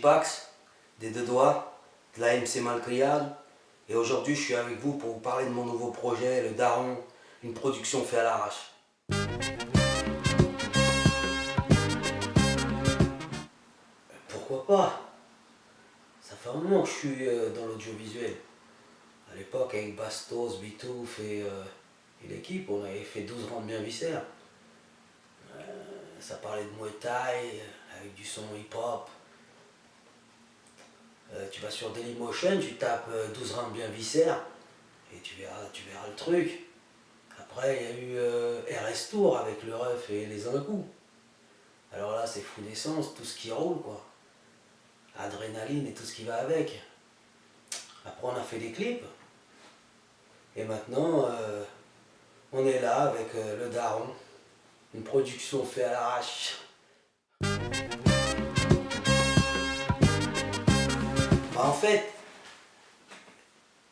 Pax, des deux doigts, de la MC Malcriade. Et aujourd'hui, je suis avec vous pour vous parler de mon nouveau projet, le Daron, une production faite à l'arrache. Pourquoi pas? Ça fait un moment que je suis dans l'audiovisuel. À l'époque, avec Bastos, Bitouf et l'équipe, on avait fait 12 rangs de bien viscères. Ça parlait de Muay Thai, avec du son hip-hop. Tu vas sur Dailymotion, tu tapes 12 rangs de bien viscères, et tu verras le truc. Après, il y a eu RS Tour avec le ref et les incous. Alors là, c'est fou d'essence, tout ce qui roule, quoi. Adrénaline et tout ce qui va avec. Après, on a fait des clips. Et maintenant, on est là avec le Daron. Une production faite à l'arrache. En fait,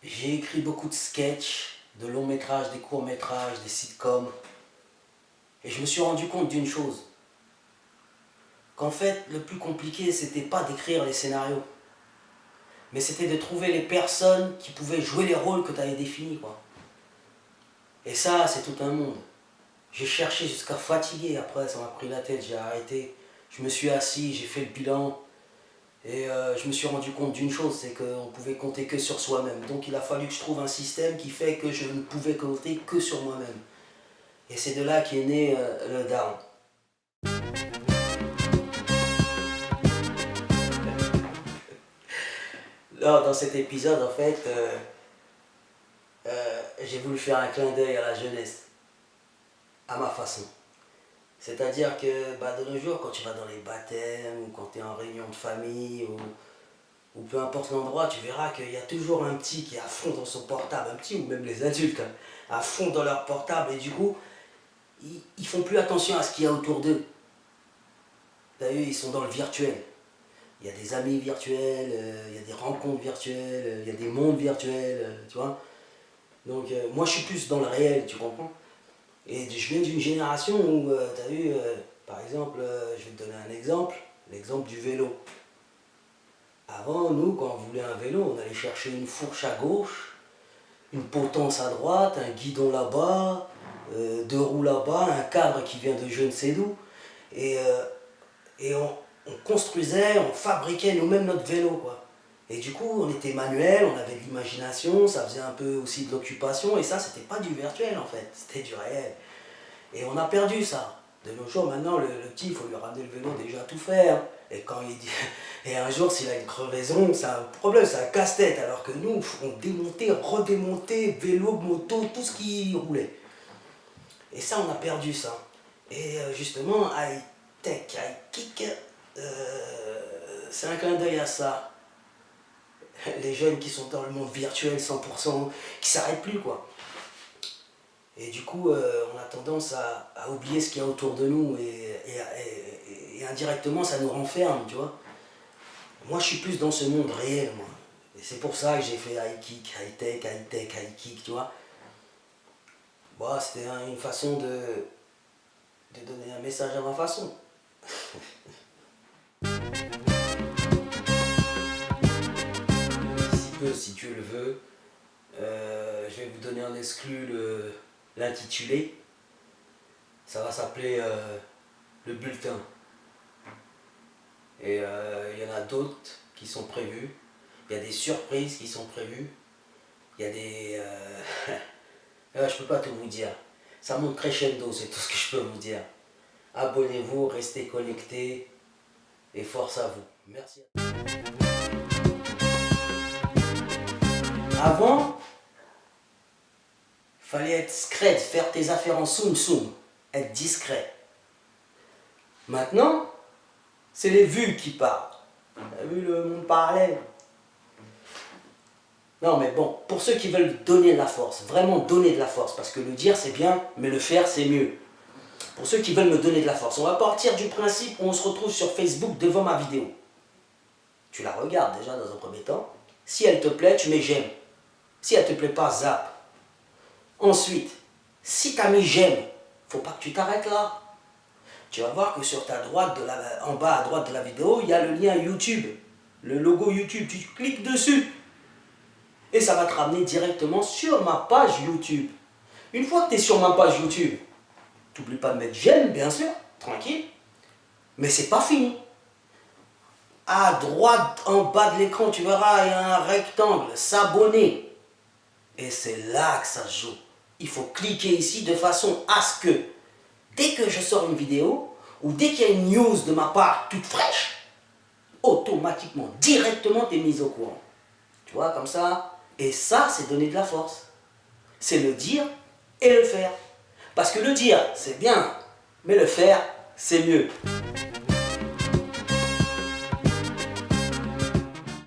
j'ai écrit beaucoup de sketchs, de longs métrages, des courts métrages, des sitcoms. Et je me suis rendu compte d'une chose. Qu'en fait, le plus compliqué, c'était pas d'écrire les scénarios. Mais c'était de trouver les personnes qui pouvaient jouer les rôles que tu avais définis, quoi. Et ça, c'est tout un monde. J'ai cherché jusqu'à fatiguer, après ça m'a pris la tête, j'ai arrêté. Je me suis assis, j'ai fait le bilan. Et je me suis rendu compte d'une chose, c'est qu'on pouvait compter que sur soi-même. Donc il a fallu que je trouve un système qui fait que je ne pouvais compter que sur moi-même. Et c'est de là qu'est né le Daron. Là, dans cet épisode, en fait, j'ai voulu faire un clin d'œil à la jeunesse, à ma façon. C'est-à-dire que de nos jours, quand tu vas dans les baptêmes, ou quand tu es en réunion de famille, ou peu importe l'endroit, tu verras qu'il y a toujours un petit qui est à fond dans son portable, un petit ou même les adultes, hein, à fond dans leur portable, et du coup, ils font plus attention à ce qu'il y a autour d'eux. D'ailleurs, ils sont dans le virtuel. Il y a des amis virtuels, il y a des rencontres virtuelles, il y a des mondes virtuels, tu vois. Donc moi je suis plus dans le réel, tu comprends. Et je viens d'une génération où, tu as vu, par exemple, je vais te donner un exemple, l'exemple du vélo. Avant, nous, quand on voulait un vélo, on allait chercher une fourche à gauche, une potence à droite, un guidon là-bas, deux roues là-bas, un cadre qui vient de je ne sais d'où. Et on construisait, on fabriquait nous-mêmes notre vélo, quoi. Et du coup, on était manuel, on avait de l'imagination, ça faisait un peu aussi de l'occupation, et ça, c'était pas du virtuel, en fait, c'était du réel. Et on a perdu ça. De nos jours, maintenant, le petit, il faut lui ramener le vélo déjà tout faire. Et quand il dit... Et un jour, s'il a une crevaison, c'est un problème, c'est un casse-tête. Alors que nous, on démontait, redémontait, vélo, moto, tout ce qui roulait. Et ça, on a perdu ça. Et justement, high-tech, high-kick, c'est un clin d'œil à ça. Les jeunes qui sont dans le monde virtuel 100%, qui s'arrêtent plus, quoi. Et du coup, on a tendance à oublier ce qu'il y a autour de nous et indirectement, ça nous renferme, tu vois. Moi, je suis plus dans ce monde réel, moi. Et c'est pour ça que j'ai fait high-kick, high-tech, high-tech, high-kick, tu vois. Bon, c'était une façon de donner un message à ma façon. Si tu le veux, je vais vous donner en exclu l'intitulé. Ça va s'appeler le bulletin. Et il y en a d'autres qui sont prévus. Il y a des surprises qui sont prévues. Il y a des... je peux pas tout vous dire. Ça monte crescendo, c'est tout ce que je peux vous dire. Abonnez-vous, restez connectés et force à vous. Merci. Avant, fallait être discret, faire tes affaires en soum, être discret. Maintenant, c'est les vues qui parlent. T'as vu le monde parallèle? Non mais bon, pour ceux qui veulent donner de la force, vraiment donner de la force, parce que le dire c'est bien, mais le faire c'est mieux. Pour ceux qui veulent me donner de la force, on va partir du principe où on se retrouve sur Facebook devant ma vidéo. Tu la regardes déjà dans un premier temps. Si elle te plaît, tu mets j'aime. Si elle te plaît pas, zappe. Ensuite, si tu as mis j'aime, faut pas que tu t'arrêtes là. Tu vas voir que sur ta droite, en bas à droite de la vidéo, il y a le lien YouTube. le logo YouTube, tu cliques dessus. Et ça va te ramener directement sur ma page YouTube. Une fois que tu es sur ma page YouTube, n'oublie pas de mettre j'aime, bien sûr, tranquille. Mais c'est pas fini. À droite, en bas de l'écran, tu verras, il y a un rectangle, s'abonner. Et c'est là que ça se joue. Il faut cliquer ici de façon à ce que, dès que je sors une vidéo, ou dès qu'il y a une news de ma part toute fraîche, automatiquement, directement, tu es mis au courant. Tu vois, comme ça. Et ça, c'est donner de la force. C'est le dire et le faire. Parce que le dire, c'est bien, mais le faire, c'est mieux.